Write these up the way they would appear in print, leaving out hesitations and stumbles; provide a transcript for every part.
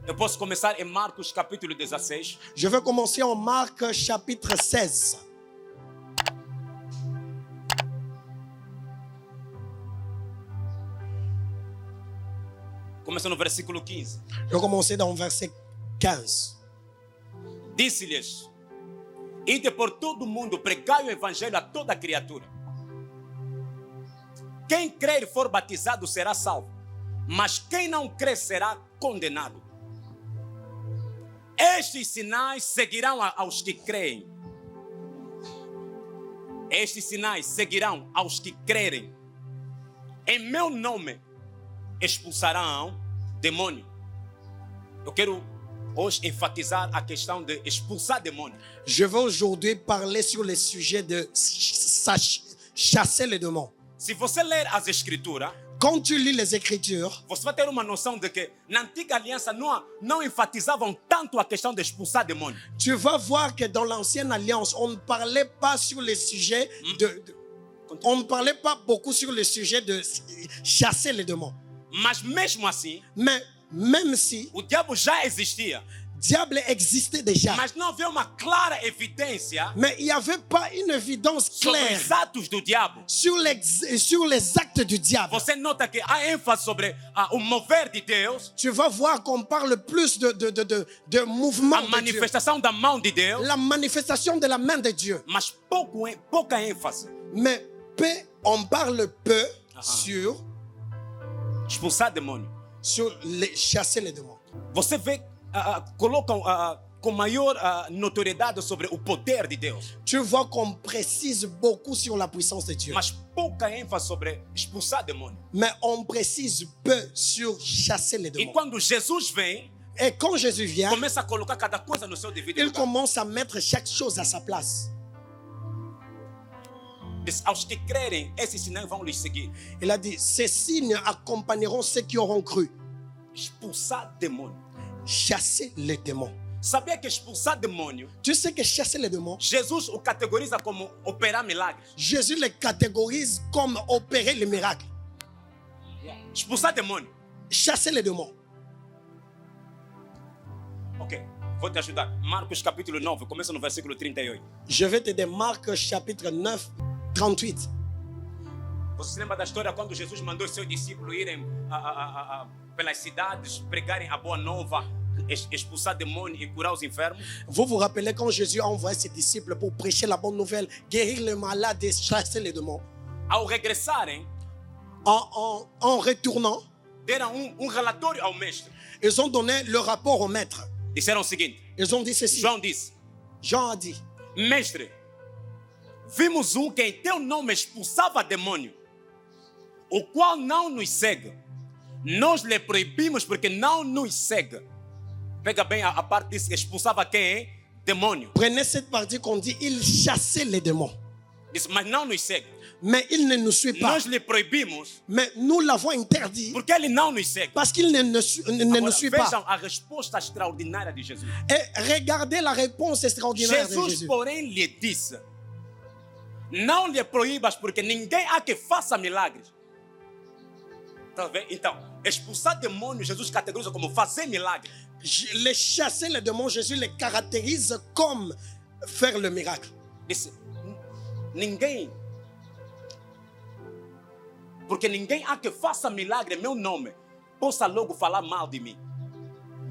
Eu posso começar em Marcos capítulo 16. Je vais commencer en Marc chapitre 16. Começa no versículo 15. Je vais commencer dans le verset 15. Disse-lhes: ide por todo o mundo, pregai o evangelho a toda criatura. Quem crer e for batizado será salvo, mas quem não crer será condenado. Estes sinais seguirão aos que creem. Estes sinais seguirão aos que crerem. Em meu nome expulsarão demônio. Eu quero hoje enfatizar a questão de expulsar demônio. Je vais aujourd'hui parler sur le sujet de chasser les démons. Se você ler as escrituras, Quand tu lis les Écritures, você vai ter uma noção de que na antiga aliança não enfatizavam tanto a questão de expulsar demônio. tu vas voir que dans l'ancienne alliance, on ne parlait pas sur le sujet on ne parlait pas beaucoup sur le sujet de chasser les démons. Mas mesmo assim, Mais même si o diabo já existia, diable existait déjà, mas não havia uma clara evidência mais il n'y avait pas une évidence sobre claire os atos do diabo. sur les actes du diable. Você nota que há ênfase sobre o mover de Deus, Tu vas voir qu'on parle plus de mouvement a de Dieu, manifestação da mão de Deus, la manifestation de la main de Dieu. mas pouca ênfase. Mais on parle peu sur Expulsar demônio. chasser les démons. Você vê, colocam com maior notoriedade sobre o poder de Deus, Tu vois qu'on précise beaucoup sur la puissance de Dieu, mas pouca ênfase sobre expulsar demônio. mais on précise peu sur chasser les E démons. quando Jesus vem, Et quand Jésus vient, começa a colocar cada coisa no seu devido il lugar. commence à mettre chaque chose à sa place. Diz, aos que crerem, esses sinais vão lhes seguir. Il a dit, ces signes accompagneront ceux qui auront cru. Expulsar demônio. Chasser les démons. Sabia que expulsar demônio, Tu sais que chasser les démons, Jesus o categoriza como operar milagres. Jésus les catégorise comme opérer les miracles. Expulsar demônio. Chasser les démons. Ok, vou te ajudar. Marcos capítulo 9, começa no versículo 38. Je vais te dire Marc chapitre 9, 38. Você se lembra da história quando Jesus mandou seus discípulos irem pelas cidades, pregarem a boa nova, expulsar demônios e curar os enfermos? Vous vous rappelez quand Jésus a envoyé ses disciples pour prêcher la bonne nouvelle, guérir les malades et chasser les démons. Ao regressarem, En retournant, deram relatório ao mestre. ils ont donné le rapport au maître. Disseram o seguinte: Ils ont dit ceci. João disse, Jean a dit, mestre, vimos que em teu nome expulsava demônio, o qual não nos segue. Nós lhe proibimos porque não nos segue. Pega bem a parte disso, expulsava quem? Demônio. prenez cette partie qu'on dit, il chassait les démons. Disse, mas não nos segue. Mais il ne nous suit pas. Nós lhe proibimos Mais nous l'avons interdit porque ele não nos segue. parce qu'il ne nous suit Vejam pas. a resposta extraordinária de Jesus. Et regardez la réponse extraordinaire de Jesus, Jésus. porém, lhe disse: não lhe proíbas, porque ninguém há que faça milagres. Tá vendo? Então, expulsar demônios, Jesus categoriza como fazer milagre. Les chasser les démons, Jésus les caractérise comme faire le miracle. Disse: ninguém. Porque ninguém há que faça milagre em meu nome, possa logo falar mal de mim.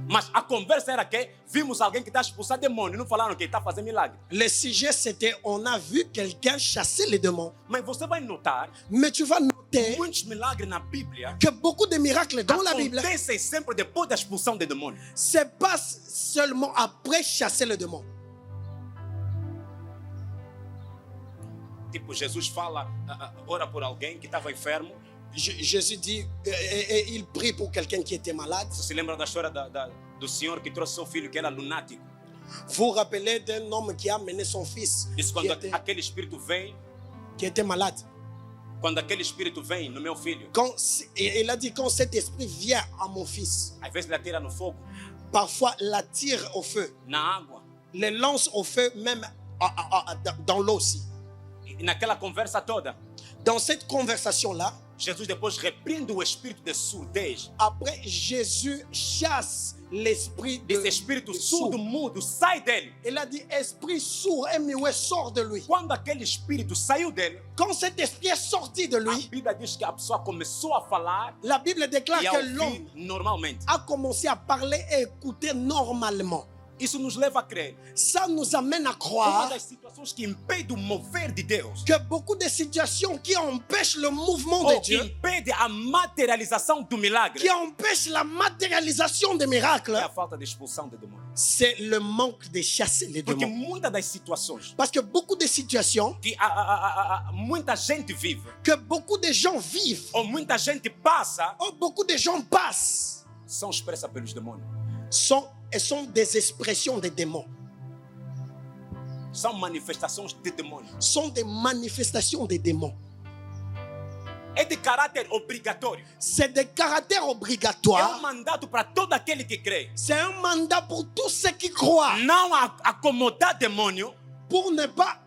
Mas a conversa era que vimos alguém que está expulsando demônio, não falaram que ele está fazendo milagre. Le sujet, c'était, on a vu quelqu'un chasser les démons. Mas você vai notar Mais tu vas noter muitos milagres na Bíblia que beaucoup de miracles dans la Bible, acontecem sempre depois da expulsão de demônio. c'est pas seulement après chasser le démon. Tipo, Jesus fala, ora por alguém que estava enfermo. Jésus dit, et il prie pour quelqu'un qui était malade. Você se lembra da história do senhor que trouxe seu filho que era lunático? Vous vous rappelez d'un homme qui a amené son fils Diz quando aquele espírito vem, qui était malade. quando aquele espírito vem no meu filho, Il a dit, quand cet esprit vient à mon fils, às vezes ele atira no fogo, parfois l'attire au feu, na água. les lance au feu, même dans l'eau aussi. E naquela conversa toda, Dans cette conversation-là, Jesus depois repreende o espírito de surdez. Après, Jésus chasse l'esprit Desse espírito surdo, mudo, sai dele. Il a dit, esprit sourd et muet, sort de lui. Quando aquele espírito saiu dele, Quand cet esprit est sorti de a lui, Bíblia diz que a pessoa começou a falar la Bible déclare e a que ouvir l'homme normalmente. a commencé à parler et écouter normalement. Isso nos leva a crer. Ça nous amène à Uma croire das situações que impede o mover de Deus, que beaucoup de situations qui empêchent le mouvement ou de que Dieu, impede a materialização do milagre, qui empêchent la matérialisation des miracles, é a falta de expulsão de demônios. c'est le manque de chasser les Porque démons. muitas das situações Parce que beaucoup de situations que muita gente vive, que beaucoup de gens vivent, ou muita gente passa, ou beaucoup de gens passent, são expressas pelos demônios. sont des expressions des démons, São manifestações de demônios. sont des manifestations des démons. É de caráter obrigatório. C'est des caractères É um obligatoires. mandato para todo aquele que crê. C'est un mandat pour tous ceux qui croient, Não acomodar demônio, pour ne pas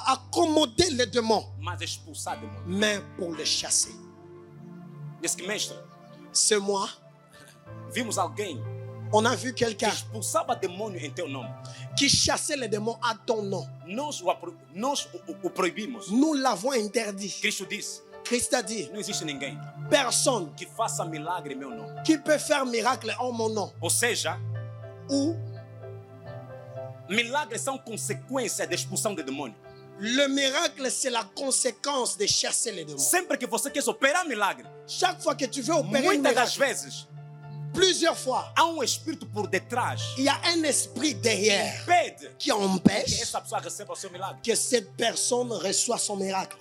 accommoder les démons, mas expulsar demônio. mais pour les chasser. Diz que, mestre, Ce mois, vimos alguém on a vu que quelqu'un expulsava demônio em teu nome. qui chassait les démons à ton nom. Nós o proibimos. Nous l'avons interdit. Cristo disse: Christ a dit, não existe ninguém personne que faça milagre em meu nome. qui peut faire miracle en mon nom. Ou seja, Ou milagres são consequência da expulsão de demônio. le miracle, c'est la conséquence de chasser les démons. Sempre que você quer operar milagre, Chaque fois que tu veux opérer un muitas das miracle, vezes plusieurs fois, há espírito por detrás il y a un esprit que derrière impede qui que empêche essa pessoa receba o seu milagre. que cette personne reçoit son miracle.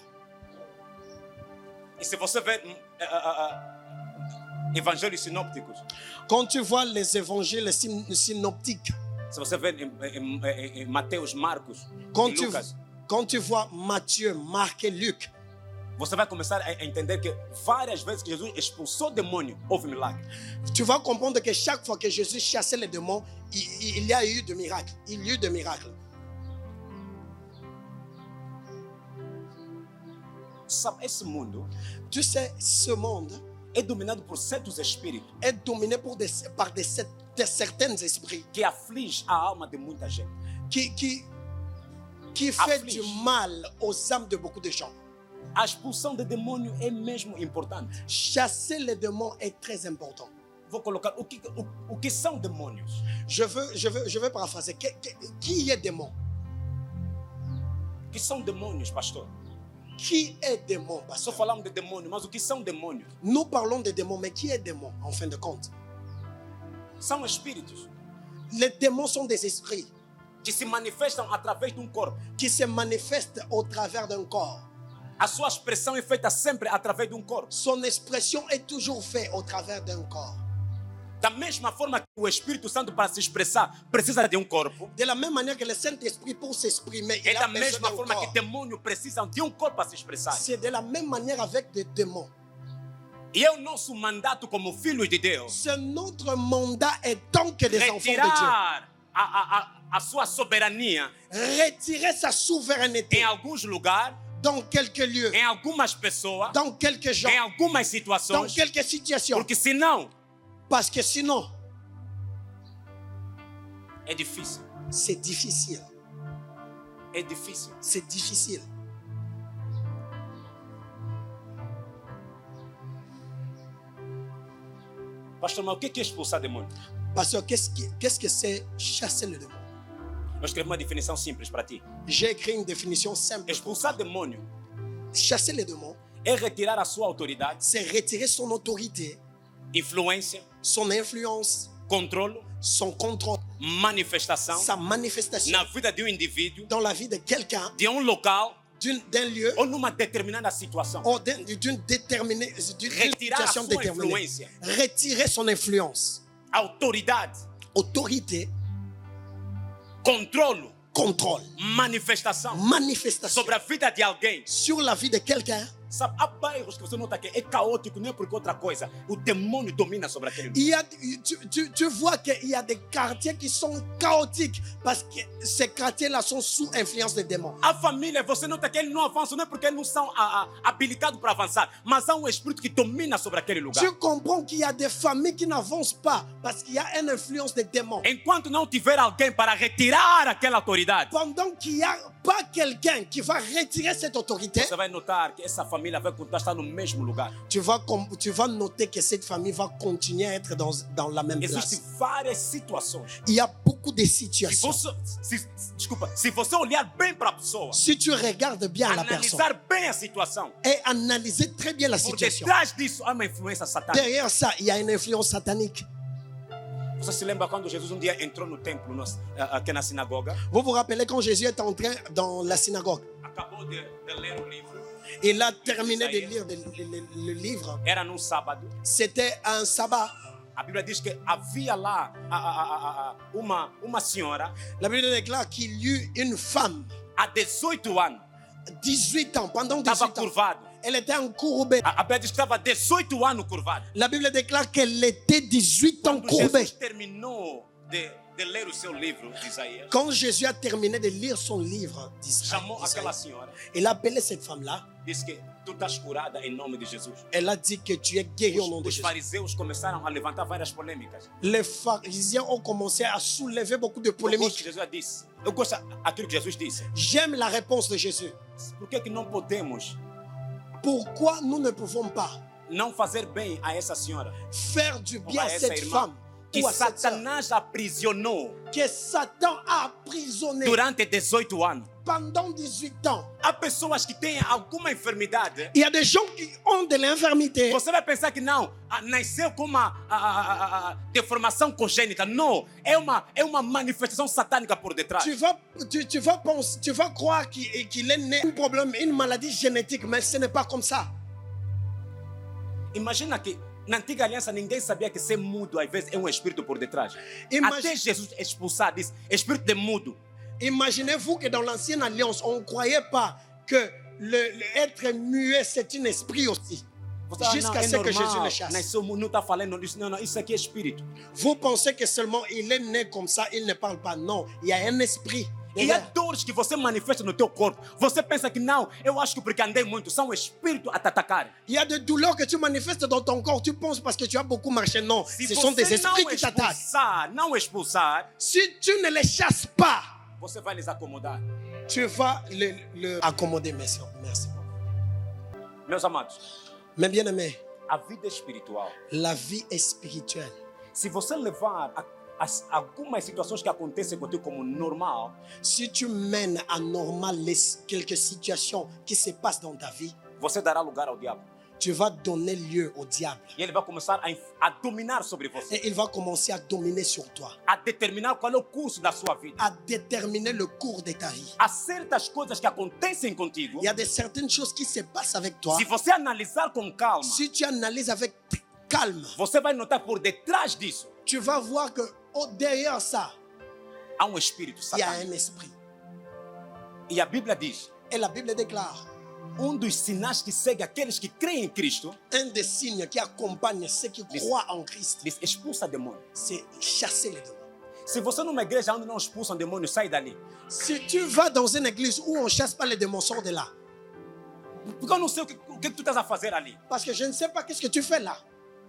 E se você vê evangelhos sinópticos, Quand tu vois les évangiles synoptiques, se você vê em Mateus, Marcos quand e tu, Lucas, quand tu vois Matthieu, Marc et Luc, você vai começar a entender que várias vezes que Jesus expulsou demônio, houve milagre. tu vas comprendre que chaque fois que Jésus chassait les démons, il y a eu de miracles. Il y a eu de miracles. Sabe, esse mundo Tu sais, ce monde é dominado por certos espíritos est dominé par certains esprits que aflige a alma de muita gente. qui fait Afflige. du mal aux âmes de beaucoup de gens. A expulsão de demônio é mesmo importante. Chasser les démons est très important. Vou colocar o que são demônios. Je veux paraphraser. Qui est démon? O que são demônios, pastor? Qui est démon, Só pasteur? falamos de demônio, mas o que são demônios? Nous parlons de démons, mais qui est démon en fin de compte? São espíritos Les démons sont des esprits que se manifestam através de corpo. qui se manifestent au travers d'un corps. A sua expressão é feita sempre através de corpo. Son expression est toujours faite au travers d'un corps. Da mesma forma que o Espírito Santo, para se expressar, precisa de corpo, De la même manière que le Saint-Esprit, pour s'exprimer, il é a da besoin mesma d'un forma que corps. demônios precisam de corpo para se expressar. C'est de la même manière avec des démons. E é o nosso mandato como filhos de Deus C'est notre mandat et tant que des enfants de Dieu. retirar a sua soberania Retirer sa em souveraineté alguns lugares, dans quelques lieux, em algumas pessoas, dans quelques gens, em algumas dans situações, quelques situations. porque senão Parce que sinon, é difícil. c'est difficile. É difícil. C'est difficile. Pastor, mas o que é expulsar demônio? Parce que qu'est-ce que c'est chasser le démon? Eu escrevi uma definição simples para ti. J'ai écrit une définition simple. Expulsar demônio Chasser les démons, é retirar a sua autoridade, c'est retirer son autorité, influência, son influence, controle, son contrôle, manifestação sa manifestation na vida de indivíduo, dans la vie de quelqu'un, de local d'un lieu ou numa determinada situação. ou d'une Retirar a situation sua déterminée. influência, Retirer son influence, autoridade, autorité, controle, contrôle, manifestação manifestation sobre a vida de alguém sur la vie de quelqu'un Sabe, há bairros que você nota que é caótico, não é porque outra coisa. O demônio domina sobre aquele lugar. Il y a, tu vois qu'il y a des quartiers qui sont chaotiques parce que ces quartiers-là sont sous influence des démons. A família, você nota que eles não avançam, não é porque eles não são habilitados para avançar, mas há um espírito que domina sobre aquele lugar. Tu comprends qu'il y a des familles qui n'avancent pas parce qu'il y a une influence des démons. Enquanto não tiver alguém para retirar aquela autoridade, Pendant qu'il n'y a pas quelqu'un qui va retirer cette autorité, você vai notar que essa família vai continuar a estar no mesmo lugar. tu vas noter que cette famille va continuer à être dans la même Existem place. várias situações. Il y a beaucoup de Se situations. se você olhar bem para a pessoa, Si tu regardes bien la personne analisar bem a situação, et analyser très bien la por situation, detrás disso há uma influência satânica. derrière ça, il y a une influence satanique. Você se lembra quando Jesus um dia entrou no templo, aqui na sinagoga, Vous vous rappelez quand Jésus est entré dans la synagogue, acabou de ler o livro, il a terminé de lire le livre. era num sábado. C'était un sabbat. A Bíblia diz que havia lá uma senhora La Bible déclare qu'il y eut une femme, há 18 anos, 18 ans, pendant estava 18 ans. curvada. Elle était encourbée. A Bíblia diz que estava 18 anos curvada. La Bible déclare qu'elle était 18 ans Quando courbée. Jesus terminou de ler o seu livro de Isaías, Quand Jésus a terminé de lire son livre chamou aquela d'Isaïe, senhora, il a appelé cette femme-là. disse que tu estás curada em nome de Jesus. Elle a dit que tu es guéri au nom de Os Jésus. fariseus começaram a levantar várias polêmicas. Les pharisiens ont commencé à soulever beaucoup de Eu gosto que polémiques. Jesus disse. Eu gosto daquilo que Jesus disse. J'aime la réponse de Jésus. Por que não podemos Pourquoi nous ne pouvons pas não fazer bem a essa senhora faire du bien à essa cette irmã femme que ou à cette sœur Satanás aprisionou que Satan a emprisonné durante 18 anos? pendant 18 ans? Há pessoas que têm alguma enfermidade. Il y a des gens qui ont de l'infirmité. Você vai pensar que não, nasceu com uma deformação congênita. Não, é uma manifestação satânica por detrás. Tu vas croire qu'il est né un problème, une maladie génétique, mais ce n'est pas comme ça. Imagina que na antiga aliança ninguém sabia que ser mudo às vezes é um espírito por detrás. Até Jesus expulsar disse, espírito de mudo. Imaginez-vous que dans l'ancienne alliance, on ne croyait pas que être muet, c'est un esprit aussi. Jusqu'à ce que Jésus le chasse. Nasceu, não está falando disso. Não, isso aqui é espírito. Vous pensez que seulement il est né comme ça, il ne parle pas. Non, il y a un esprit. E há dores que você manifesta no teu corpo. Você pensa que não, eu acho que porque andei muito, são espíritos a te atacar. Il y a des douleurs que tu manifestes dans ton corps. Tu penses parce que tu as beaucoup marché. Non, Se ce sont des você esprits qui t'attaquent. não expulsar, Si tu ne les chasses pas, você vai les acomodar. tu vas le accommoder. Merci. Merci. Meus amados, Mais bien aimé, a vida espiritual, la vie est spirituelle. se você levar algumas situações que acontecem contigo como normal, Si tu mènes à normal quelques situations qui se passent dans ta vie, você dará lugar ao diabo. tu vas donner lieu au diable. E ele vai começar a dominar sobre você, Et il va commencer à dominer sur toi, a determinar qual é o curso da sua vida. à déterminer le cours de ta vie. Há certas coisas que acontecem contigo. Il y a certaines choses qui se passent avec toi. Se você analisar com calma, Si tu analyses avec calme, você vai notar por detrás disso tu vas voir que derrière ça, há um espírito il y a satânico. un esprit. E a Bíblia diz: Et la Bible déclare, dos sinais que segue aqueles que creem em Cristo, un des signes qui accompagne ceux qui croient en Christ, diz, expulsa demônio. c'est chasser les démons. Se você numa igreja onde não expulsam demônio, sai dali. Si tu vas dans une église où on ne chasse pas les démons, sors de là. Porque eu não sei o que tu estás a fazer ali. Parce que je ne sais pas qu'est-ce que tu fais là.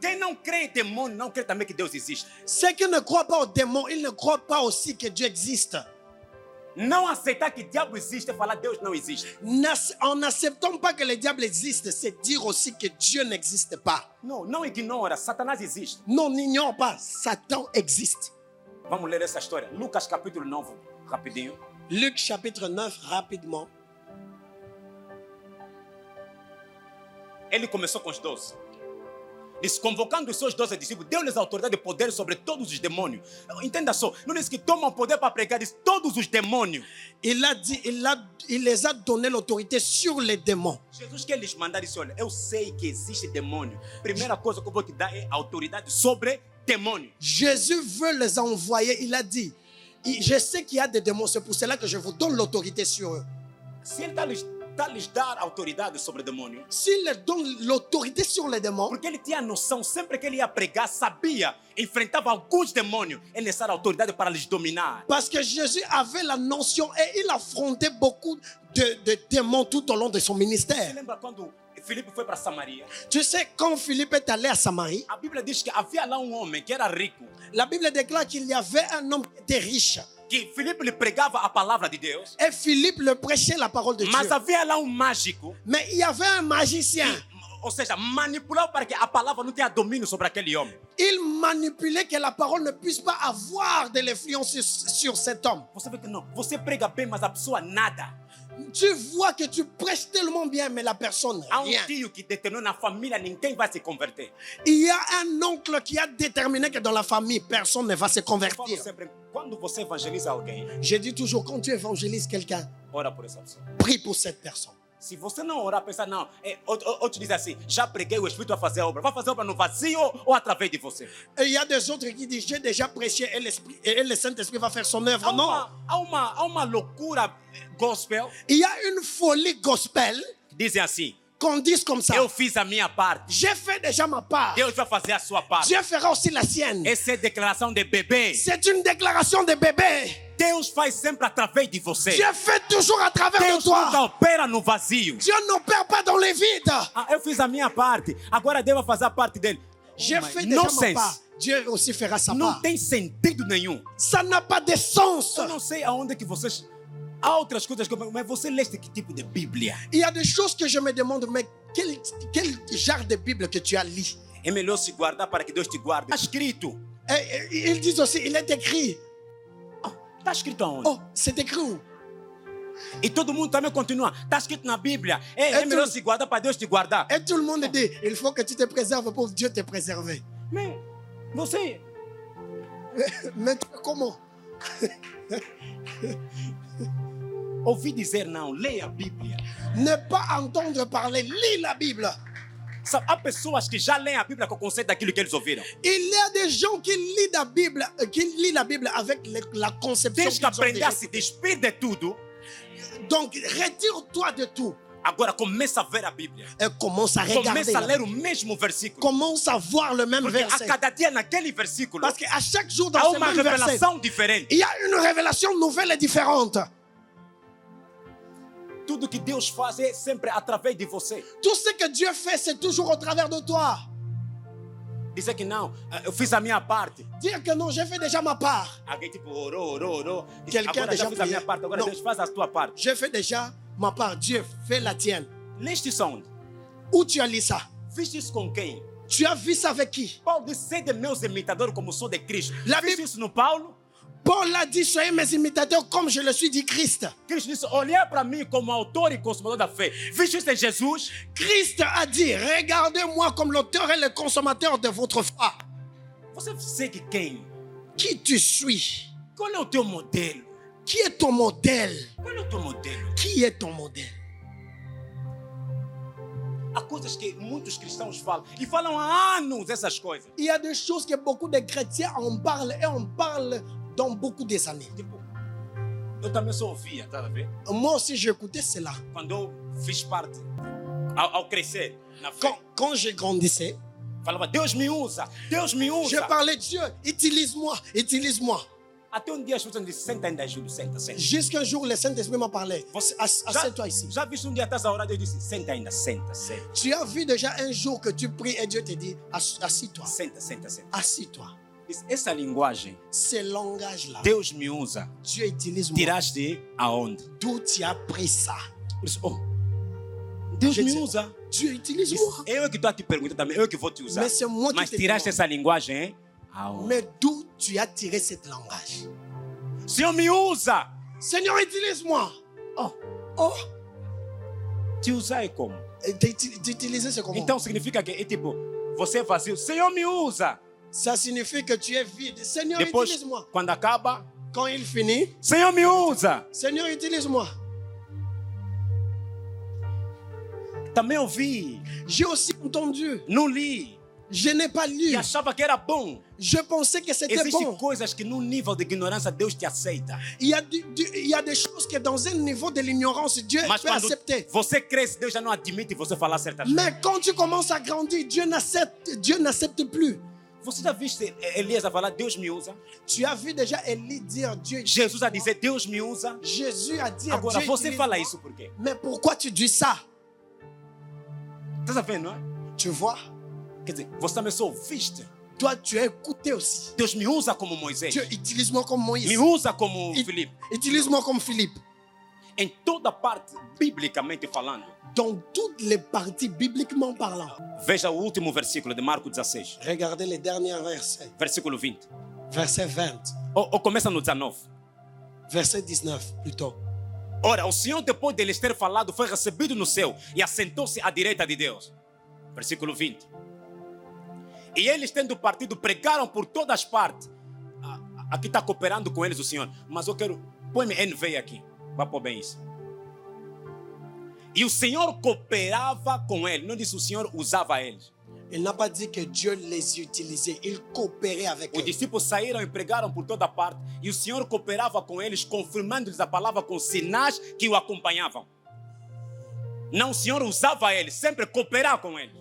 Quem não crê em demônio, não crê também que Deus existe. Ceux qui ne croient pas aux démons, ils ne croient pas aussi que Dieu existe. Não aceitar que diabo existe é falar Deus não existe. En n'acceptant pas que le diable existe, c'est dire aussi que Dieu n'existe pas. Não ignora, Satanás existe. Non, n'ignore pas, Satan existe. Vamos ler essa história. Lucas capítulo 9, rapidinho. Luc chapitre 9, rapidement. Ele começou com os 12. Disse, convocando os seus 12 discípulos, deu-lhes autoridade e poder sobre todos os demônios. Entenda só, não disse que tomam poder para pregar, disse todos os demônios. Il a dit, il les a donné l'autorité sur les démons. Jesus quer lhes mandar isso, olha, eu sei que existe demônio. Primeira coisa que eu vou te dar é autoridade sobre demônio. Jésus veut les envoyer, il a dit, je sais qu'il y a des démons, c'est pour cela que je vous donne l'autorité sur eux. Se ele está lhes está a lhes dar autoridade sobre o demônio. S'il leur donne l'autorité sur les démons, Porque ele tinha noção, sempre que ele ia pregar, sabia, enfrentava alguns demônios, ele necessitava autoridade para lhes dominar. parce que Jésus avait la notion et il affrontait beaucoup de démons tout au long de son Você ministère. lembra quando Filipe foi para Samaria? Tu sais, quand Philippe est allé à Samarie, A Bíblia diz que havia lá um homem que era rico, la Bible déclare qu'il y avait un homme qui était riche. que Filipe lhe pregava a palavra de Deus, Et Philippe le prêchait la parole de mas Dieu. havia lá um mágico, Mais il y avait un magicien. ou seja, manipulava para que a palavra não tenha domínio sobre aquele homem. Il manipulait que la parole ne puisse pas avoir de l'influence sur cet homme. Você vê que não, você prega bem, mas a pessoa nada. Tu vois que tu prêches tellement bien, mais la personne, Há rien. tio que determinou na família, ninguém vai se converter. Il y a un oncle qui a déterminé que dans la famille, personne ne va se Eu falo convertir. sempre, quando você evangeliza alguém, Je dis toujours, quand tu évangélises quelqu'un, ora por essa pessoa. prie pour cette personne. Se você não orar, pensar, não, outro diz assim, já preguei, o Espírito vai fazer a obra. Vai fazer a obra no vazio ou através de você? Et il y a des autres qui disent, j'ai déjà prêché et le Saint-Esprit va faire son œuvre. Non. Há uma loucura gospel Il y a une folie gospel que dizem assim, qu'on dise comme ça. eu fiz a minha parte, J'ai fait déjà ma part. Deus vai fazer a sua parte. Dieu fera aussi la sienne. Essa é declaração de bebê. C'est une déclaration de bébé. Deus faz sempre através de você. Dieu fait toujours à travers de Deus nunca toi. opera no vazio. Dieu n'opère pas dans les vides. Ah, eu fiz a minha parte, agora Deus vai fazer a parte dele. J'ai Mas fait déjà ma nonsense. part. Dieu aussi fera sa Não part. tem sentido nenhum. Ça n'a pas de sens. Eu não sei aonde que vocês... Há outras coisas, mas você leste que tipo de Bíblia? Il y a des choses que je me demande, mais quel genre de Bible que tu as lu? É melhor se guardar para que Deus te guarde. Está escrito. Et ils disent aussi, il est écrit. Está escrito aonde? Oh, c'est écrit où? E todo mundo também continua. Está escrito na Bíblia. É melhor tudo. se guardar para Deus te guardar. Et tout le monde dit, il faut que tu te préserves pour Dieu te préserver. Mais você... Mais comment? Ouvi dizer não, leia a Bíblia. Ne pas entendre parler, lis la Bible. Sabe, há pessoas que já leem a Bíblia com o conceito daquilo que eles ouviram. Il y a des gens qui lisent la Bible avec la conception Tens que qu'ils ont aprender déjà. a se despir de tudo. Donc, retire-toi de tout Agora começa a ver a Bíblia. et commence à regarder. Começa a la ler Bible. o mesmo versículo. Commence à voir le même Porque a verset. cada dia naquele versículo Parce qu'à chaque jour dans há ce uma même verset, revelação diferente. il y a une révélation nouvelle et différente. Tudo que Deus faz é sempre através de você. Tout ce que Dieu fait, c'est toujours au travers de toi. Dizer que não, eu fiz a minha parte. Dire que non, j'ai fait déjà ma part. Alguém tipo orou. Diz, Quelqu'un agora já déjà fiz a minha prié. parte, agora Não. Deus faz a tua parte. J'ai fait déjà ma part. Dieu, fais la tienne. Leste isso onde? Où tu as lu ça? Viste isso com quem? Tu as vu ça avec qui? Paulo disse, sede meus imitadores como sou de Cristo. La Viste Bible- isso no Paulo? Paul a dit, soyez mes imitateurs comme je le suis dit Christ. Cristo disse, olhar para mim como autor e consumador da fé. Viste isso em Jesus? Christ a dit, regardez-moi comme l'auteur et le consommateur de votre foi. Você segue quem? Qui tu suis? Qual é o teu modelo? Qui est ton modèle? Qual é o teu modelo? Qui est ton modèle? Há coisas que muitos cristãos falam. E falam há anos essas coisas. Il y a des choses que beaucoup de chrétiens en parlent et on parle dans beaucoup des années. Tipo, eu também só ouvia, tá a ver? Moi aussi, j'écoutais cela. Quando eu fiz parte, ao crescer na fé, Quand je grandissais, falava, Deus me usa. je parlais, Dieu, utilise-moi, utilise-moi. Até um dia as pessoas disseram, senta ainda, Júlio, senta. Jusqu'un jour, le Saint-Esprit m'a parlé. Você, Assieds-toi ici. já viste um dia estás a orar, Deus disse, senta ainda, senta. Tu as vu déjà un jour que tu pries et Dieu te dit, assis-toi. Senta. Assis-toi. Diz, essa linguagem, Ce langage-là, Deus me usa. Dieu utilise-moi. Tiraste aonde? D'où tu as pris ça? Por isso, Deus Je me dis, usa. Dieu utilise-moi. Eu que estou a te perguntar também, eu que vou te usar. Mais c'est moi qui Mas te tiraste demande. essa linguagem, hein? Aonde? Mais d'où tu as tiré ce langage? Senhor me usa. Seigneur, utilise-moi. Oh, Oh, te usar é como? d'utiliser c'est comment? Então significa que é tipo, você é vazio. Senhor me usa. Ça signifie que tu es vide. Seigneur, Depois, utilise-moi. quando acaba, Quand il finit, Senhor me usa. Seigneur, utilise-moi. Também ouvi, J'ai aussi entendu. não li. Je n'ai pas lu. E achava que era bom. Je pensais que c'était Existem bon. coisas que no nível de ignorância Deus te aceita. Il y a des choses que dans un niveau de l'ignorance, Dieu Mas peut quando accepter. você cresce, Deus já não admite você falar certas coisas. Mais quand tu commences à grandir, Dieu n'accepte plus. Você já viste Elias a falar, Deus me usa? Tu as vu déjà Élie dire Dieu. Jesus a dizer, Deus me usa? Jésus a dit Agora, Dieu você utilise fala moi. isso por quê? Mais pourquoi tu dis ça? Tá vendo, não é? Tu vois? Quer dizer, você também só ouviste. Toi, tu as écouté aussi. Deus me usa como Moisés. Dieu, utilise-moi comme Moïse. Me usa como Ut- Filipe. Utilise-moi comme Philippe. Em toda parte, biblicamente falando. Dans toutes les parties, bibliquement parlant. Veja o último versículo de Marcos 16. Regardez les derniers versets. Versículo 20. Verset 20. Ou começa no 19. Verset 19, plutôt. Ora, o Senhor, depois de lhes ter falado, foi recebido no céu e assentou-se à direita de Deus. Versículo 20. E eles, tendo partido, pregaram por todas as partes. Aqui está cooperando com eles o Senhor. Mas eu quero... Põe-me NV aqui. Vai pôr bem isso. E o Senhor cooperava com eles. Não disse o Senhor usava eles. Il n'a pas dit que Dieu les utilisait. Il coopérait avec Os eux. discípulos saíram e pregaram por toda parte. E o Senhor cooperava com eles, confirmando-lhes a palavra com sinais que o acompanhavam. Não, o Senhor usava eles, sempre cooperava com eles.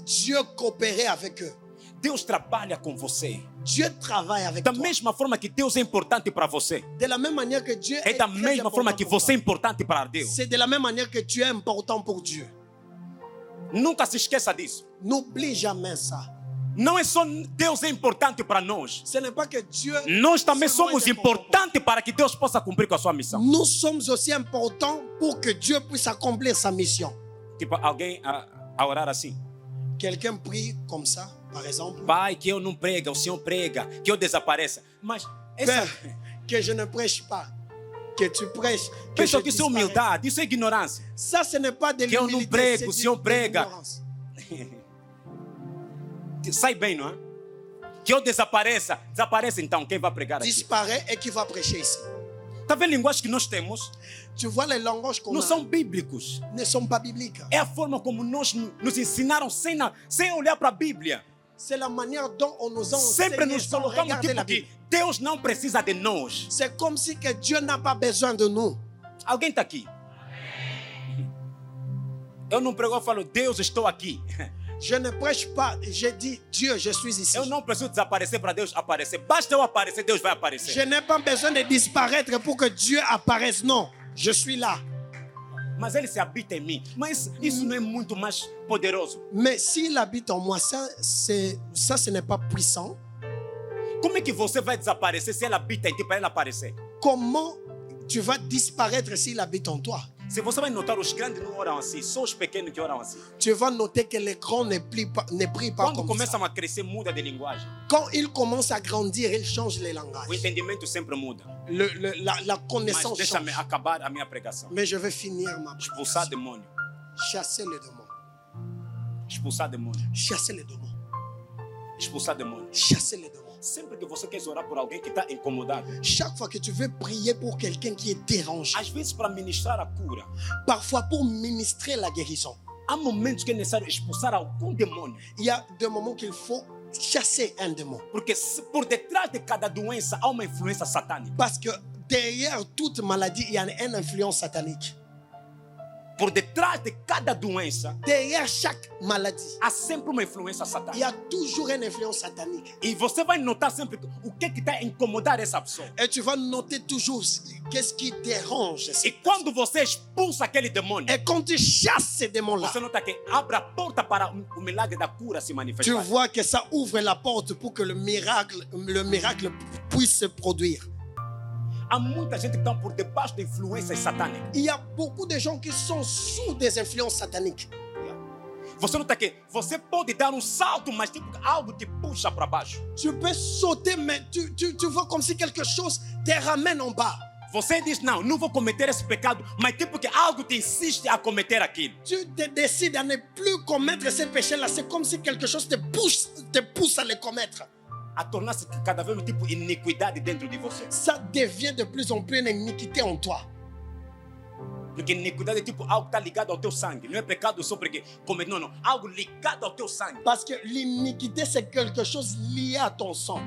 Dieu coopérait avec eux. Deus trabalha com você. Dieu travaille avec Da toi. mesma forma que Deus é importante para você. De la même manière que Dieu É est da très mesma forma important que pour você é toi. importante para Deus. C'est de la même manière que tu es important pour Dieu. Nunca se esqueça disso. N'oublie jamais ça. Não é só Deus é importante para nós. Ce n'est pas que Dieu... Nós também seulement somos est important. importantes para que Deus possa cumprir com a sua missão. Nous sommes aussi importants pour que Dieu puisse accomplir sa mission. Tipo, alguém a orar assim. Quelqu'un prie comme ça, par exemple. Pai, que eu não prega, o Senhor prega, que eu desapareça. Mas essa... Père, que je ne prêche pas, que tu prêches, que Pensa je que isso é disparaisse. humildade, isso é ignorância. Ça, ce n'est pas de Que eu não l'humilité, prego, c'est o Senhor de prega. l'ignorance. Sai bem, não é? Que eu desapareça. Desapareça então, quem vai pregar aqui? Disparaît et qui va prêcher ici. Está vendo a linguagem que nós temos? Tu vois, les langages qu'on Não a são bíblicos. ne sont pas bibliques. É a forma como nos ensinaram sem olhar para a Bíblia. C'est la manière dont on nous a Sempre enseigné nos sans colocamos regarder la tipo que Bible. Deus não precisa de nós. C'est comme si que Dieu n'a pas besoin de nous. Alguém está aqui? Eu não prego, eu falo, Deus, estou aqui. Je ne prêche pas, je dis Dieu, je suis ici. Eu não preciso desaparecer para Deus aparecer. Basta eu aparecer, Deus vai aparecer. Je n'ai pas besoin de disparaître pour que Dieu apparaisse. Non, je suis là. Mas Ele se habita em mim. Mas isso não é muito mais poderoso? Mais s'il habite en moi, ça, ce n'est pas puissant. Como é que você vai desaparecer se Ele habita em ti para Ele aparecer? Comment tu vas disparaître s'il habite en toi? Se você vai notar, os grandes não oram assim, só os pequenos que oram assim. Tu vas noter que les grands ne prient pas Quando comme começam ça. a crescer, muda de linguagem. Quand ils commencent à grandir, ils changent les O langages. entendimento sempre muda. La Mas connaissance deixa-me change. acabar a minha pregação. Mais je vais finir ma Expulsar prédication. demônio. Chasser les démons. Expulsar demônio. Chasser les démons. Expulsar demônio. Chasser les démons. Sempre que você quer orar por alguém que está incomodado, Chaque fois que tu veux prier pour quelqu'un qui est dérangé, às vezes para ministrar a cura, parfois pour ministrer la guérison, há momentos que é necessário expulsar algum demônio. il y a des moments qu'il faut chasser un démon. Porque por detrás de cada doença há uma influência satânica. Parce que derrière toute maladie, il y a une influence satanique. Por detrás de cada doença Derrière chaque maladie, há sempre uma influência il y satânica. a toujours une influence satanique. E você vai notar sempre o que está a incomodar essa pessoa. Et tu vas noter toujours qu'est-ce qui dérange. E quando você expulsa aquele demônio, Et quand tu chasses ces démons-là, você nota que abre a porta para o milagre da cura se tu manifestar. vois que ça ouvre la porte pour que le miracle puisse se produire. Há muita gente que está por debaixo de influências satânicas. Il y a beaucoup de gens qui sont sous des influences sataniques. Você nota que você pode dar um salto, mas tipo, algo te puxa para baixo. Tu peux sauter, mais tu vois comme si quelque chose te ramène en bas. Você diz, não vou cometer esse pecado, mas tipo que algo te insiste a cometer aquilo. Tu te décides à ne plus commettre ces péchés-là. C'est comme si quelque chose te pousse à les commettre. A tornar-se cada vez tipo iniquidade dentro de você. Ça devient de plus en plus une iniquité en toi. Porque iniquidade é tipo algo que está ligado ao teu sangue. Não é pecado só porque comer. Não, não. Algo ligado ao teu sangue. Parce que l'iniquité, c'est quelque chose lié à ton sang.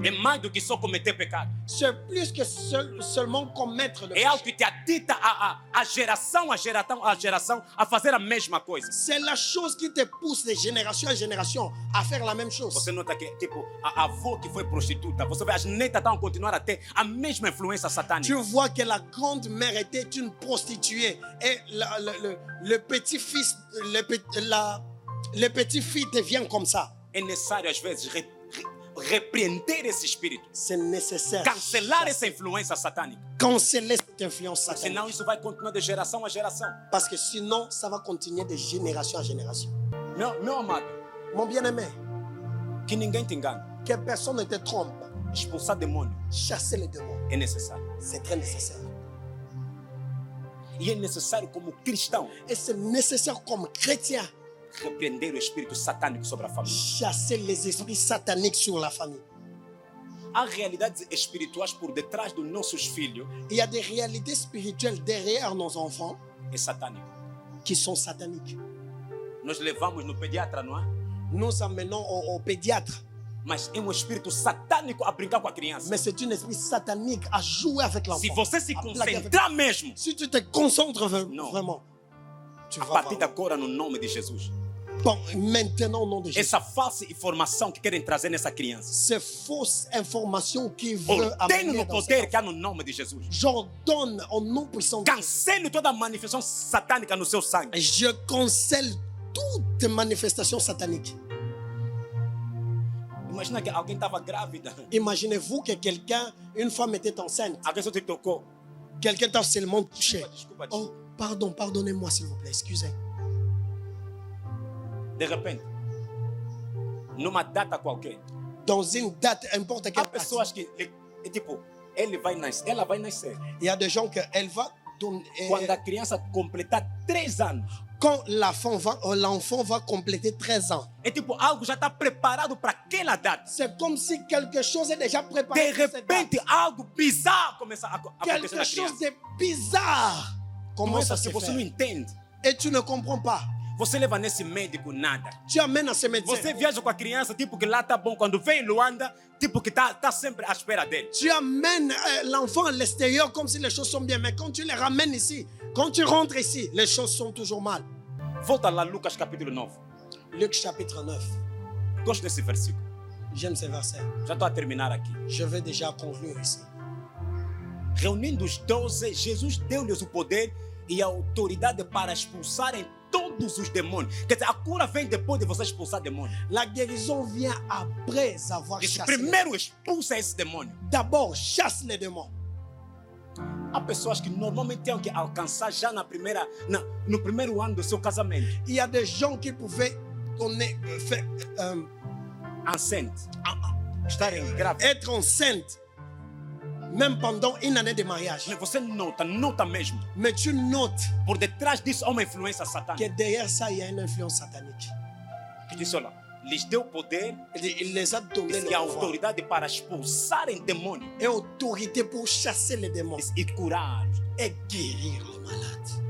É mais do que só cometer pecado. C'est plus que seulement commettre le É algo péché. que te adita a geração a fazer a mesma coisa. C'est la chose qui te pousse de génération en génération à faire la même chose. Você nota que, tipo, a avó que foi prostituta, você vê as netas estão a continuar a ter a mesma influência satânica. Tu vois que la grande-mère était une prostituée et le petit-fils, le petit-fils devient comme ça. É necessário, às vezes, repreender esse espírito. C'est nécessaire. Cancelar essa influência satânica. Canceller cette influence satanique. Senão isso vai continuar de geração a geração. Parce que sinon, ça va continuer de génération en génération. Meu amado, Mon bien-aimé, que ninguém te engane. que personne ne te trompe. Expulsar demônio Chasser les démons, é necessário. c'est très nécessaire. E é necessário, como cristão, Et c'est nécessaire comme chrétien, repreender o espírito satânico sobre a família. chasser les esprits sataniques sur la famille. Há realidades espirituais por detrás dos nossos filhos Il y a des réalités spirituelles derrière nos enfants é satânico. qui sont sataniques. Nós levamos no pediatra, não é? Nous amenons au pédiatre, Mas é um espírito satânico a brincar com a criança. mais c'est un esprit satanique à jouer avec l'enfant. Se você se à blaguer avec- concentrar mesmo, Si tu te concentres Non. vraiment, tu a vas partir voir. d'agora, no nome de Jesus, Bon, maintenant, au nom de Jésus. essa falsa informação que querem trazer nessa criança, Ces fausses informations qui veulent ordene amener no dans poder cet que há no nome de Jesus. J'ordonne au nom puissant de Jésus. Cancele toda manifestação satânica no seu sangue. Je cancelle toute manifestation satanique. Imagina que alguém estava grávida, Imaginez-vous que quelqu'un, une femme était enceinte. alguém só te tocou. Quelqu'un t'a seulement touché. Desculpa. Oh, pardon, pardonnez-moi s'il vous plaît, excusez. De repente, numa data qualquer, Dans une date, n'importe há quelle date, pessoas que, é tipo, ela vai nascer. il y a des gens qu'elle va donner. Quando a criança completar 3 anos, Quand l'enfant va compléter 13 ans, é tipo, algo já está preparado para aquela data. c'est comme si quelque chose est déjà préparé. De pour cette date. repente, algo bizarro começa a acontecer na Quelque chose criança. de bizarre commence Começa à se se você não faire. entende. Et tu ne comprends pas. Você leva nesse médico nada. Tu amènes à ce médecin. Você viaja com a criança, tipo que lá tá bom. Quando vem em Luanda, tipo que tá sempre à espera dele. Tu amènes l'enfant à l'extérieur comme si les choses sont bien. Mais quand tu les ramènes ici, quand tu rentres ici, les choses sont toujours mal. Volta lá, Lucas capítulo 9. Luc chapitre 9. Gosto desse versículo. J'aime ce verset. Já estou a terminar aqui. Je vais déjà conclure ici. Reunindo os 12, Jesus deu-lhes o poder e a autoridade para expulsarem todos os demônios. Quer dizer, a cura vem depois de você expulsar demônio. La guérison vient après avoir Diz, chassé. primeiro expulsa esse demônio. D'abord, chasse les démons. Há pessoas que normalmente têm que alcançar já no primeiro ano do seu casamento. Il y a des gens qui pouvaient donner, Enceinte. Estarem grávidos. être enceintes, même pendant une année de mariage. Mas você nota mesmo. Mais tu notes Por detrás disso há uma influência que satânica. derrière ça, il y a une influence satanique. Que diz, olha, lhes deu poder Il les a donné e le a pouvoir autoridade para expulsarem demônios et autorité pour chasser les démons e curar-os. et guérir les malades.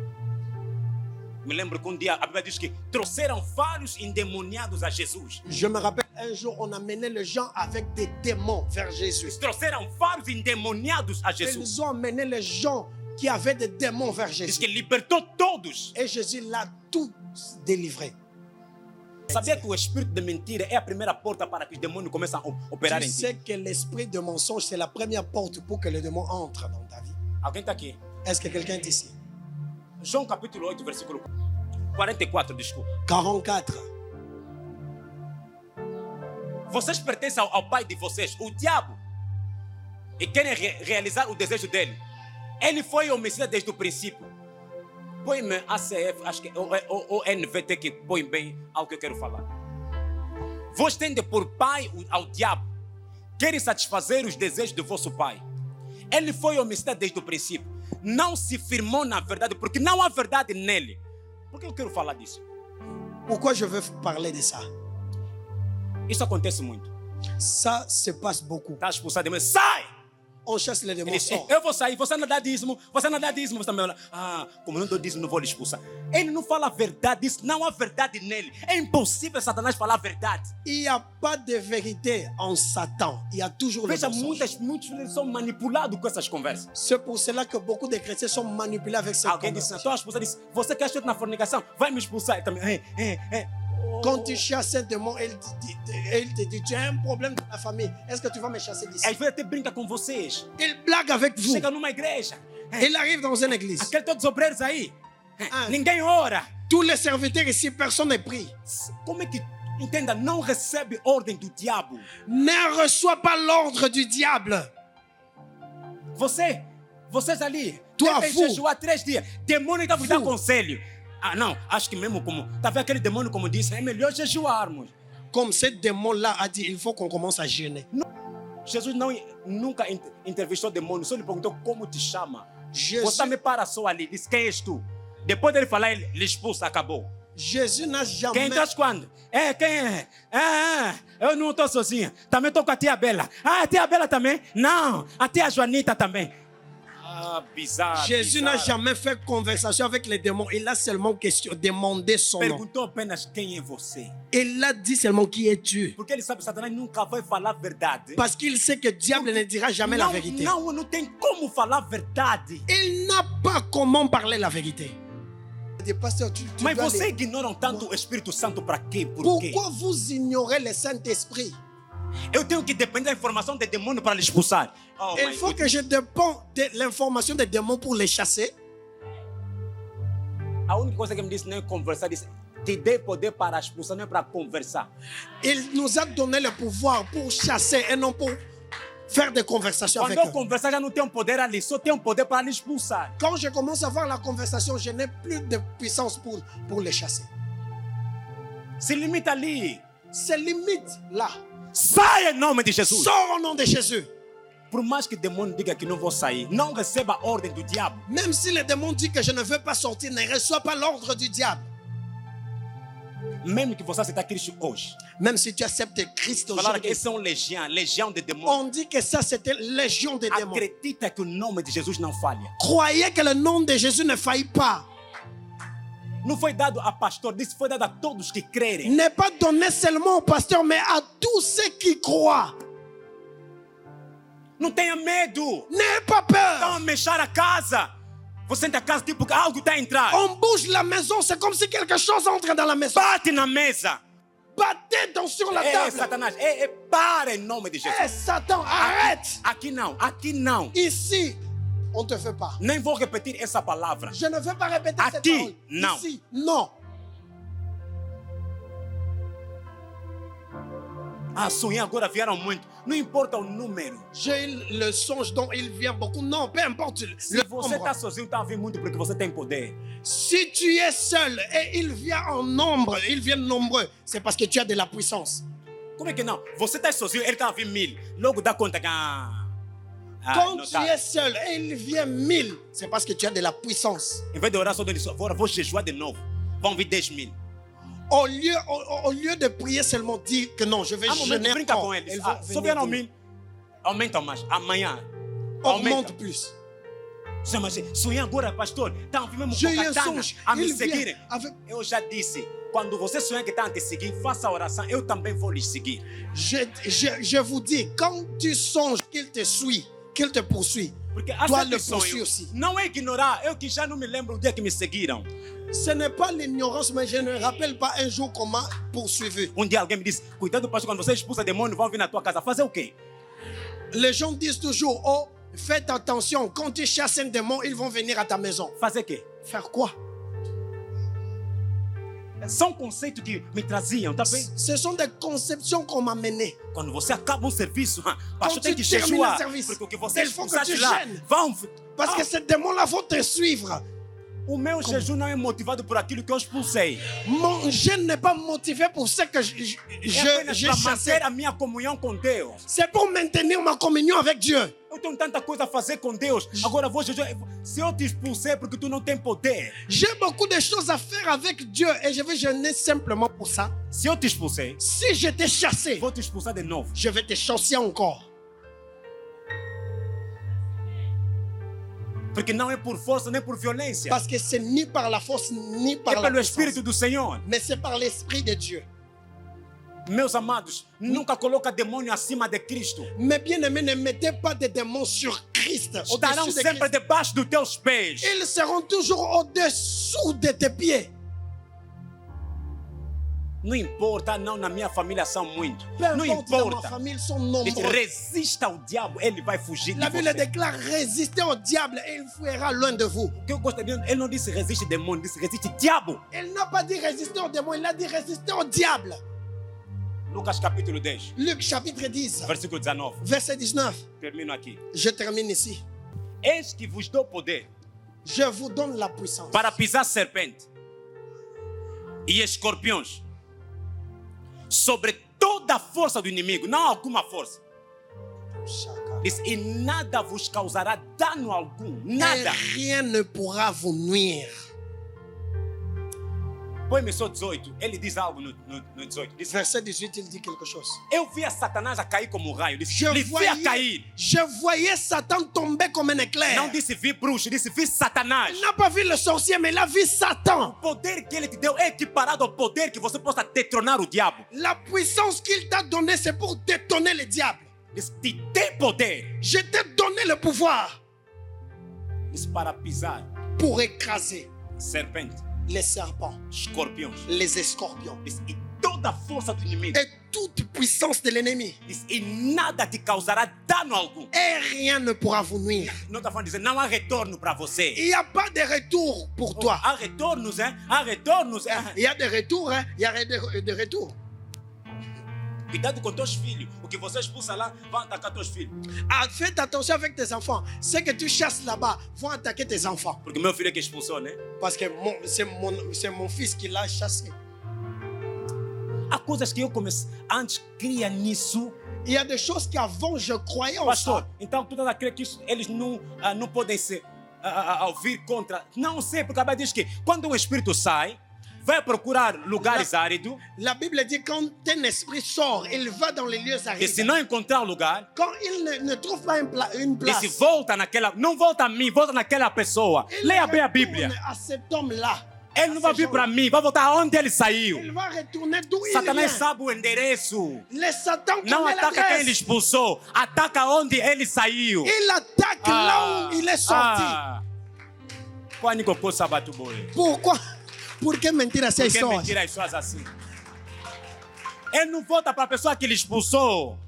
Me lembro que um dia a Bíblia diz que trouxeram vários endemoniados a Jesus. Je me rappelle, un jour, on amenait les gens avec des démons vers Jésus. Eles trouxeram vários endemoniados a Jesus. Ils ont amené les gens qui avaient des démons vers Diz Jésus. que libertou todos. Et Jésus l'a tous délivré. Sabia que o espírito de mentira é a primeira porta para que os demônios começam a operar Tu em ti? sais que l'esprit de mensonge, c'est la première porte pour que les démons entrent dans ta vie. Alguém está aqui? Est-ce que quelqu'un est ici? João capítulo 8, versículo 44, desculpa. 44. Vocês pertencem ao pai de vocês, o diabo, e querem realizar o desejo dele. Ele foi homicida desde o princípio. Põe-me ACF, acho que é o NVT que põe bem ao que eu quero falar. Vós tende por pai ao diabo, querem satisfazer os desejos do vosso pai. Ele foi homicida desde o princípio. Não se firmou na verdade, porque não há verdade nele. Por que eu quero falar disso? Pourquoi je veux parler de ça? Isso acontece muito. Ça se passe beaucoup. Está expulsado, mas sai! on chasse les démons. Ele disse, Sort. eu vou sair, você não dá dízimo, você não dá dízimo. Você também fala, como não dou dízimo, não vou lhe expulsar. Ele não fala a verdade, isso não há verdade nele. É impossível Satanás falar a verdade. Il n'y a pas de vérité en Satan. Il y a toujours le Veja, mensonge. muitos são manipulados com essas conversas. C'est pour cela que beaucoup de chrétiens sont manipulés avec cette Alguém disse, conversation. então a esposa disse, você quer ajuda na fornicação? Vai me expulsar. Ele também, Quand tu chasses un démon, il te dit, tu as un problème dans la famille. Est-ce que tu vas me chasser d'ici? Às vezes até brinca com vocês. Il blague avec vous. Chega numa igreja. Il arrive dans une église. Aquele todos os obreiros aí. Ah. Ninguém ora. Tous les serviteurs ici, personne n'est pris. Como é que, entenda, não recebe ordem do diabo. Ne reçois pas l'ordre du diable. Vocês ali, Tua devem avô. jejuar 3 dias. Demônio está vos Avô. dando conselho. Não, acho que mesmo como, tá vendo aquele demônio como disse, é melhor jejuarmos. Comme ce démon-là a dit, il faut qu'on commence à jeûner. Jesus nunca entrevistou demônio, só lhe perguntou como te chama. Jésus, Você me para só ali, disse quem és tu? Depois dele falar, ele expulsa, acabou. Jésus n'a Quem jamais... estás quando? Quem é? Eu não estou sozinha. Também estou com a tia Bela. A tia Bela também? Não, a tia Joanita também. Bizarro. Jésus bizarro. n'a jamais fait conversation avec les démons. Il a seulement demandé son nom. Perguntou apenas quem é você. Il a dit seulement qui es-tu. Porque ele sabe que Satanás nunca vai falar a verdade. Parce qu'il sait que le diable ne dira jamais la vérité. Não tem como falar a verdade. Il n'a pas comment parler la vérité. Pasteur, tu Mas dois vocês aller- ignoram tanto o Espírito Santo para quê? Por quê? Pourquoi vous ignorez le Saint-Esprit? Eu tenho que depender da informação de demônio para lhe expulsar. Oh, Il my faut goodness. que je dépende de l'information des démons pour les chasser. A única coisa que me disse não é conversar, disse te dei poder para expulsar, não é para conversar. Il nous a donné le pouvoir pour chasser et non pour faire des conversations Quando avec eu eux. conversar, já não tenho poder ali, só tenho poder para lhe expulsar. Quand je commence à voir la conversation, je n'ai plus de puissance pour les chasser. Se limita ali. C'est limite là. Sai em nome de Jesus. Sors au nom de Jésus. Por mais que o demônio diga que não vou sair, não receba a ordem do diabo. Même si le démon dit que je ne veux pas sortir, ne reçois pas l'ordre du diable. Mesmo que você aceitar Cristo hoje. Même si tu acceptes Christ Falaram que aujourd'hui. esse é legião de demônios. On dit que ça, c'était légion des démons. Acredita que o nome de Jesus não falha. Croyez que le nom de Jésus ne faillit pas. Não foi dado a pastor, disse foi dado a todos que crerem. N'est pas donné seulement au pasteur, mais à tous ceux qui croient. Não tenha medo. N'aie pas Estão peur. a mexer a casa. Você entra a casa tipo que algo está a entrar. On bouge la maison, c'est comme si quelque chose entre dans la maison. Bate na mesa. Battez donc sur la Ei, table. Satanás, para em nome de Eh, Jesus. Satan, arrête. Aqui não, aqui não. Ici, on ne te fait pas. Nem vou repetir essa palavra. Je ne veux pas répéter cette Aqui, parole. non. Ici, non. Sonhei agora vieram muito. Não importa o número. J'ai le songe dont il vient beaucoup. Non, peu importe Se le você nombre. está sozinho, está a vir muito porque você tem poder. Si tu es seul et il vient en nombre, ils viennent nombreux, c'est parce que tu as de la puissance. Como é que não? Você está sozinho, ele está a vir 1000. Logo dá conta que. Quand não tu tá. es seul et il vient 1000, c'est parce que tu as de la puissance. Em vez de orar só, ele disse: agora vou jejuar de novo. Vão vir 10.000. Au lieu de prier seulement, dire que non, je vais Momento, jeûner brinca encore. com eles. Ils vont Só venir vieram 1000. 1000. Aumenta mais. Amanhã. Augmente plus. Mas sonhei agora, pastor. Estão mesmo J'ai com eu un katana songe. a me Il seguirem. vient avec... Eu já disse. Quando você sonhar que está a te seguir, faça a oração. Eu também vou lhes seguir. Je vous dis, quand tu songes qu'il te suit, qu'il te poursuit, Porque há toi certos le poursuis sonhos. aussi. Não é ignorar. Eu que já não me lembro o dia que me seguiram. Ce n'est pas l'ignorance, mais je ne rappelle pas un jour qu'on m'a poursuivi. Dia alguém me disse: cuidado, pastor, quando você expulsa demônio, vão vir na tua casa. Fazer o quê? Les gens disent toujours, oh, faites attention, quand tu chasses un démon, ils vont venir à ta maison. Fazer o quê? Faire quoi? São conceitos que me traziam, tá bem? Ce sont des conceptions qu'on m'a menées. Quando você acaba um serviço, pastor tem tu que termines jejuar. o serviço, Porque o que você il faut que expulsaste tu lá, jeûnes. vão. Parce que ces démons-là vont te suivre. O meu jejum não é motivado por aquilo que eu expulsei. Mon jeûne n'est pas motivé pour ce que É j'ai apenas para chassé. manter a minha comunhão com Deus. C'est pour maintenir ma communion avec Dieu. Eu tenho tanta coisa a fazer com Deus. Agora vou jejuar. Se eu te expulsei é porque tu não tem poder. J'ai beaucoup de choses à faire avec Dieu et je vais jeûner simplement pour ça. Se eu te expulsei, Si je t'ai chassé, vou te expulsar de novo. je vais te chasser encore. Porque não é por força nem por violência. Parce que c'est ni par la force ni É par la pelo puissance, Espírito do Senhor. mais c'est par l'Esprit de Dieu. Meus amados, nunca coloca demônio acima de Cristo. Mais bien aimé, ne mettez pas des démons sur Christ, Estarão au-dessus de sempre Christ. debaixo dos teus pés. Ils seront toujours au-dessous de tes pieds. Não importa, não, na minha família são muitos. Peu Não importe, dans ma importa. famille, ils sont Diz, nombreux. resista ao diabo, ele vai fugir de La Bible você. déclare, résistez au diable et il fuira loin de vous. O que eu gosto de ele não disse resiste demônio, disse resiste diabo. Il n'a pas dit résister au démon, il a dit résister au diable. Lucas capítulo 10, Luc chapitre 10, versículo 19. verset 19. Termino aqui. Je termine ici. Eis que vos dou poder Je vous donne la puissance para pisar serpente e escorpiões sobre toda a força do inimigo, não alguma força. Diz, e nada vos causará dano algum, et nada. rien ne pourra vous nuire. Põe-me só 18, ele diz algo no 18. Diz, Verset 18, il dit quelque chose. eu via Satanás a cair como um raio. Disse, Je ele via cair. voyais Satan tomber comme un éclair. Não disse vi bruxo, disse vi Satanás. Il n'a pas vu le sorcier, mais il a vu Satan. O poder que ele te deu é equiparado ao poder que você possa detronar o diabo. La puissance qu'il t'a donnée, c'est pour détonner le diable. Diz, te dei poder. Je t'ai donné le pouvoir Diz, para pisar pour écraser serpente, les serpents, escorpiões. les escorpions Diz, e toda a força do inimigo. et toute puissance de l'ennemi. Diz, e nada te causará dano algum. Et rien ne pourra vous nuire. Não está falando dizer, não há retorno para você. Il n'y a pas de retour pour toi. Há retornos, hein? Há retornos. Il y a des retours, hein? Il y a des retours. Cuidado com teus filhos. O que você expulsa lá, vão atacar teus filhos. Ah, faites attention avec tes enfants. Ce que tu chasses là-bas vont attaquer tes enfants. Porque meu filho é que expulsou, né? Parce que c'est mon fils qui l'a chassé. Há coisas que eu comecei antes cria nisso. Il y a des choses qu'avant je croyais en Pastor, ça. então tu estás a crer que eles não podem ser ouvir contra. Não sei, porque a Bíblia diz que quando um espírito sai, vai procurar lugares áridos. La Bible dit quand un esprit sort, il va dans les lieux E arides. se não encontrar um lugar, Quand il ne trouve pas une e place, se volta naquela. Não volta a mim, volta naquela pessoa. il Leia bem a retourne Bíblia. à cet homme-là. Ele não vai vir para mim, vai voltar aonde ele Il saiu. va retourner d'où il Satanás vient. sabe o endereço. Le Satan Não connaît ataca quem ele l'adresse. expulsou, ataca onde ele saiu. Il attaque là où il est sorti. Pânico com sabato boy. Pourquoi? Por que mentir essa Por que história? mentir as pessoas assim? Ele não volta para a pessoa que ele expulsou.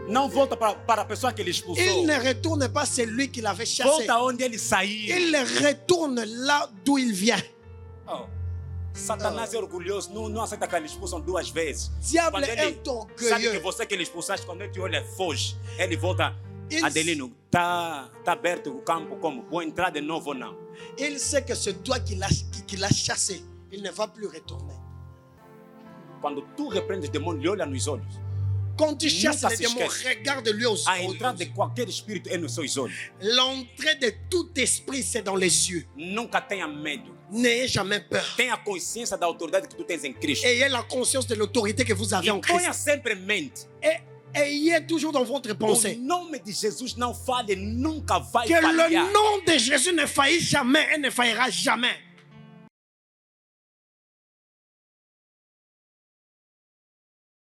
Não volta para a pessoa que ele expulsou. Il ne retourne pas celui qui l'avait chassé. Volta onde ele saiu. Il retourne là d'où il vient. Oh. Satanás é orgulhoso, não aceita que ele expulsam duas vezes. Diable Quando ele est sabe que orgueilleux. você que ele expulsaste, quando ele te olha, foge. Ele volta. Il- Adelino, tá aberto o campo como? Vou entrar de novo ou não? Il sait que c'est toi qui l'a chassé. Il ne va plus retourner. Quando tu repreendes o demônio, ele olha nos olhos. Quand tu chasses Nunca les se démons, esquece. regarde-lui aux A yeux. entrada de qualquer espírito é nos seus olhos. L'entrée de tout esprit, c'est dans les yeux. Nunca tenha medo. N'ayez jamais peur. Tenha consciência da autoridade que tu tens em Cristo. Ayez la conscience de l'autorité que vous avez E en Christ. ponha sempre em mente. Et ayez toujours dans votre O pensée nome de Jesus não falha, nunca vai que falhar. le nom de Jésus ne faillit jamais et ne faillira jamais.